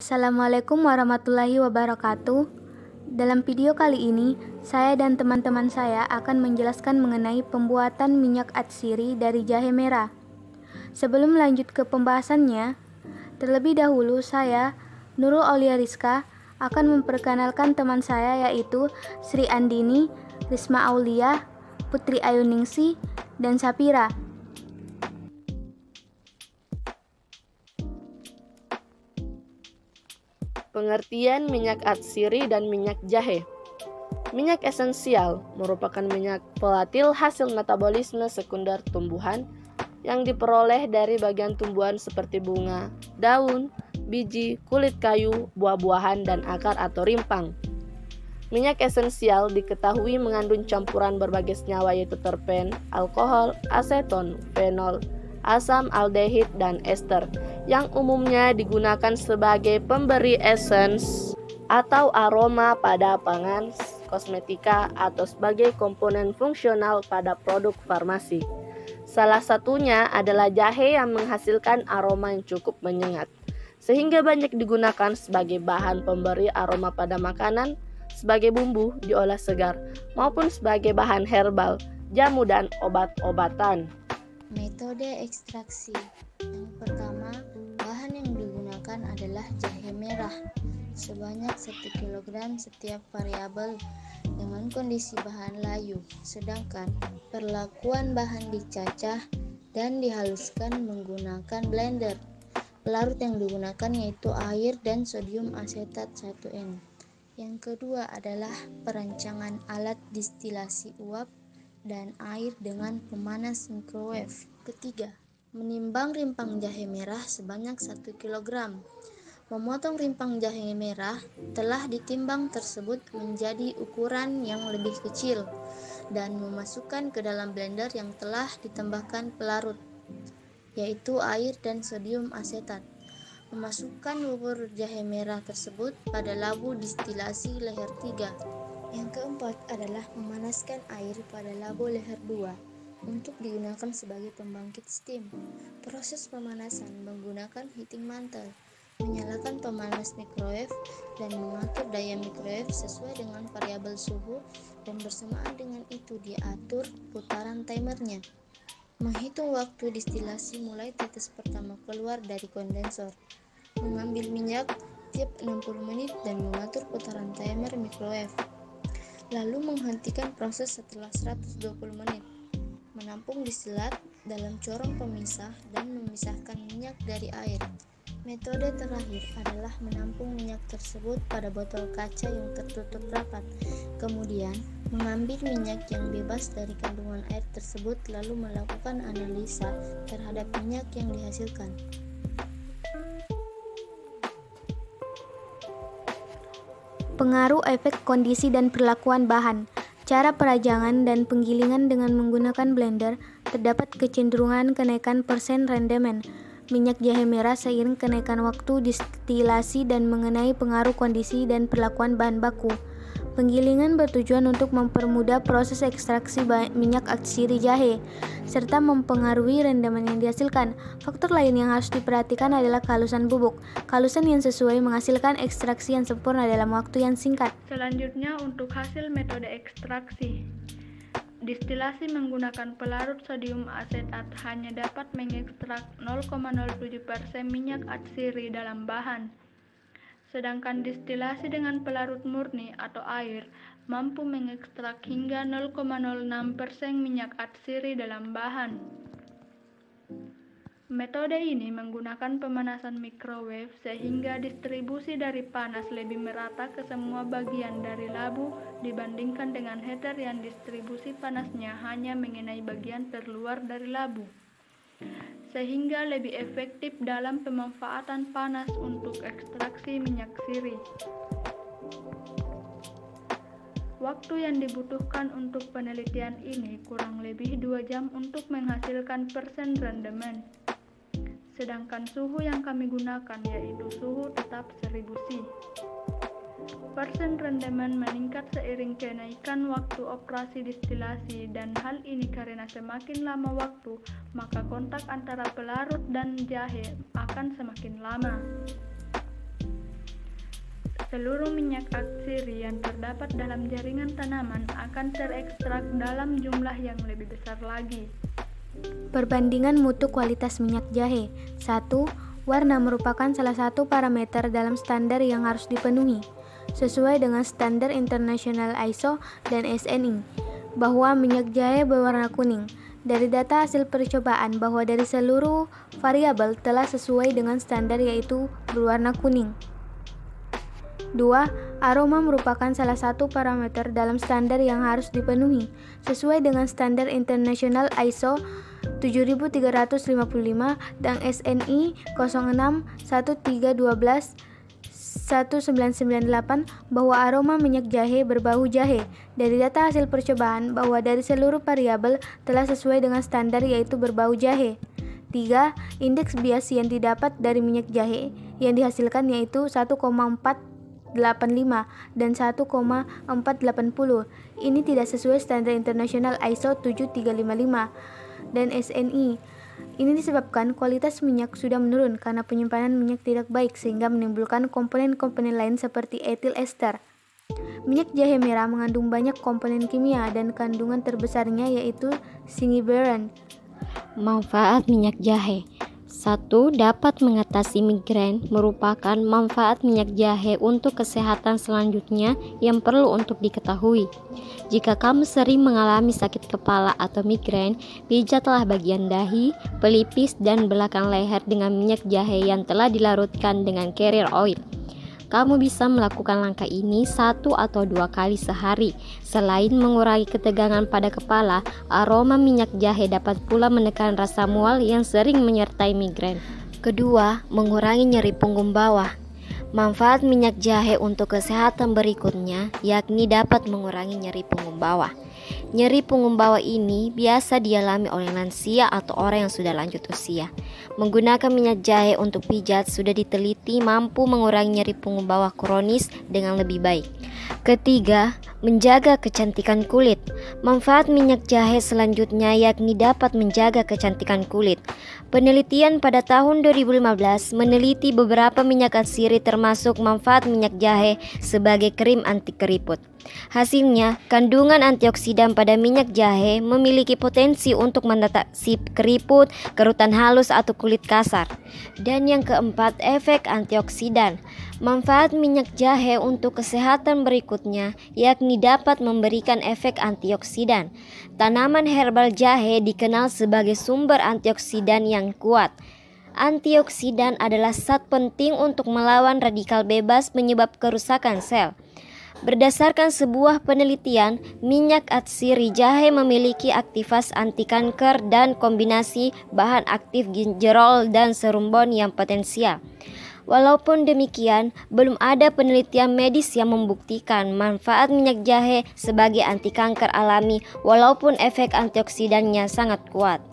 Assalamualaikum warahmatullahi wabarakatuh. Dalam video kali ini, saya dan teman-teman saya akan menjelaskan mengenai pembuatan minyak atsiri dari jahe merah. Sebelum lanjut ke pembahasannya, terlebih dahulu saya, Nurul Aulia Rizka, akan memperkenalkan teman saya yaitu Sri Andini, Risma Aulia, Putri Ayuningsi, dan Sapira. Pengertian minyak atsiri dan minyak jahe. Minyak esensial merupakan minyak volatil hasil metabolisme sekunder tumbuhan yang diperoleh dari bagian tumbuhan seperti bunga, daun, biji, kulit kayu, buah-buahan, dan akar atau rimpang. Minyak esensial diketahui mengandung campuran berbagai senyawa yaitu terpen, alkohol, aseton, fenol, asam aldehid, dan ester yang umumnya digunakan sebagai pemberi esens atau aroma pada pangan, kosmetika, atau sebagai komponen fungsional pada produk farmasi. Salah satunya adalah jahe yang menghasilkan aroma yang cukup menyengat, sehingga banyak digunakan sebagai bahan pemberi aroma pada makanan, sebagai bumbu diolah segar, maupun sebagai bahan herbal, jamu, dan obat-obatan. Metode ekstraksi. Yang pertama, bahan yang digunakan adalah jahe merah sebanyak 1 kg setiap variabel dengan kondisi bahan layu, sedangkan perlakuan bahan dicacah dan dihaluskan menggunakan blender. Pelarut yang digunakan yaitu air dan sodium asetat 1N. Yang kedua adalah perancangan alat distilasi uap dan air dengan pemanas microwave. Ketiga, menimbang rimpang jahe merah sebanyak 1 kg. Memotong rimpang jahe merah telah ditimbang tersebut menjadi ukuran yang lebih kecil dan memasukkan ke dalam blender yang telah ditambahkan pelarut, yaitu air dan sodium asetat. Memasukkan bubur jahe merah tersebut pada labu distilasi leher 3. Yang keempat adalah memanaskan air pada labu leher 2 untuk digunakan sebagai pembangkit steam. Proses pemanasan menggunakan heating mantle, menyalakan pemanas microwave dan mengatur daya microwave sesuai dengan variabel suhu, dan bersamaan dengan itu diatur putaran timernya. Menghitung waktu distilasi mulai tetes pertama keluar dari kondensor. Mengambil minyak tiap 60 menit dan mengatur putaran timer microwave. Lalu menghentikan proses setelah 120 menit. Menampung distilat dalam corong pemisah dan memisahkan minyak dari air. Metode terakhir adalah menampung minyak tersebut pada botol kaca yang tertutup rapat. Kemudian, mengambil minyak yang bebas dari kandungan air tersebut lalu melakukan analisa terhadap minyak yang dihasilkan. Pengaruh efek kondisi dan perlakuan bahan. Cara perajangan dan penggilingan dengan menggunakan blender, terdapat kecenderungan kenaikan persen rendemen minyak jahe merah seiring kenaikan waktu distilasi dan mengenai pengaruh kondisi dan perlakuan bahan baku. Penggilingan bertujuan untuk mempermudah proses ekstraksi minyak atsiri jahe, serta mempengaruhi rendaman yang dihasilkan. Faktor lain yang harus diperhatikan adalah kehalusan bubuk. Kehalusan yang sesuai menghasilkan ekstraksi yang sempurna dalam waktu yang singkat. Selanjutnya untuk hasil metode ekstraksi. Distilasi menggunakan pelarut sodium asetat hanya dapat mengekstrak 0,07% minyak atsiri dalam bahan. Sedangkan distilasi dengan pelarut murni atau air mampu mengekstrak hingga 0,06% minyak atsiri dalam bahan. Metode ini menggunakan pemanasan microwave sehingga distribusi dari panas lebih merata ke semua bagian dari labu dibandingkan dengan heater yang distribusi panasnya hanya mengenai bagian terluar dari labu, sehingga lebih efektif dalam pemanfaatan panas untuk ekstraksi minyak siri. Waktu yang dibutuhkan untuk penelitian ini kurang lebih 2 jam untuk menghasilkan persen rendemen. Sedangkan suhu yang kami gunakan yaitu suhu tetap 1000 C. Persen rendemen meningkat seiring kenaikan waktu operasi distilasi, dan hal ini karena semakin lama waktu, maka kontak antara pelarut dan jahe akan semakin lama. seluruh minyak atsiri yang terdapat dalam jaringan tanaman akan terekstrak dalam jumlah yang lebih besar lagi. Perbandingan mutu kualitas minyak jahe. 1. Warna merupakan salah satu parameter dalam standar yang harus dipenuhi, sesuai dengan standar internasional ISO dan SNI, bahwa minyak jahe berwarna kuning. Dari data hasil percobaan bahwa dari seluruh variabel telah sesuai dengan standar yaitu berwarna kuning. 2. Aroma merupakan salah satu parameter dalam standar yang harus dipenuhi, sesuai dengan standar internasional ISO 7355 dan SNI 06 1312 1998 bahwa aroma minyak jahe berbau jahe. Dari data hasil percobaan bahwa dari seluruh variabel telah sesuai dengan standar yaitu berbau jahe. 3. Indeks bias yang didapat dari minyak jahe yang dihasilkan yaitu 1,485 dan 1,480. Ini tidak sesuai standar internasional ISO 7355 dan SNI. Ini disebabkan kualitas minyak sudah menurun karena penyimpanan minyak tidak baik sehingga menimbulkan komponen-komponen lain seperti etil ester. Minyak jahe merah mengandung banyak komponen kimia dan kandungan terbesarnya yaitu singiberin. Manfaat minyak jahe. 1. Dapat mengatasi migrain. Merupakan manfaat minyak jahe untuk kesehatan selanjutnya yang perlu untuk diketahui. Jika kamu sering mengalami sakit kepala atau migrain, pijatlah bagian dahi, pelipis, dan belakang leher dengan minyak jahe yang telah dilarutkan dengan carrier oil. Kamu bisa melakukan langkah ini 1 atau 2 kali sehari. Selain mengurangi ketegangan pada kepala, aroma minyak jahe dapat pula menekan rasa mual yang sering menyertai migrain. Kedua, mengurangi nyeri punggung bawah. Manfaat minyak jahe untuk kesehatan berikutnya, yakni dapat mengurangi nyeri punggung bawah. Nyeri punggung bawah ini biasa dialami oleh lansia atau orang yang sudah lanjut usia. Menggunakan minyak jahe untuk pijat sudah diteliti mampu mengurangi nyeri punggung bawah kronis dengan lebih baik. Ketiga, menjaga kecantikan kulit. Manfaat minyak jahe selanjutnya yakni dapat menjaga kecantikan kulit. Penelitian pada tahun 2015 meneliti beberapa minyak atsiri termasuk manfaat minyak jahe sebagai krim anti keriput. Hasilnya, kandungan antioksidan pada minyak jahe memiliki potensi untuk mendeteksi keriput, kerutan halus atau kulit kasar. Dan yang keempat, efek antioksidan. Manfaat minyak jahe untuk kesehatan berikutnya yakni dapat memberikan efek antioksidan. Tanaman herbal jahe dikenal sebagai sumber antioksidan yang kuat. Antioksidan adalah zat penting untuk melawan radikal bebas penyebab kerusakan sel. Berdasarkan sebuah penelitian, minyak atsiri jahe memiliki aktivitas anti kanker dan kombinasi bahan aktif ginjerol dan serumbon yang potensial. Walaupun demikian, belum ada penelitian medis yang membuktikan manfaat minyak jahe sebagai anti kanker alami walaupun efek antioksidannya sangat kuat.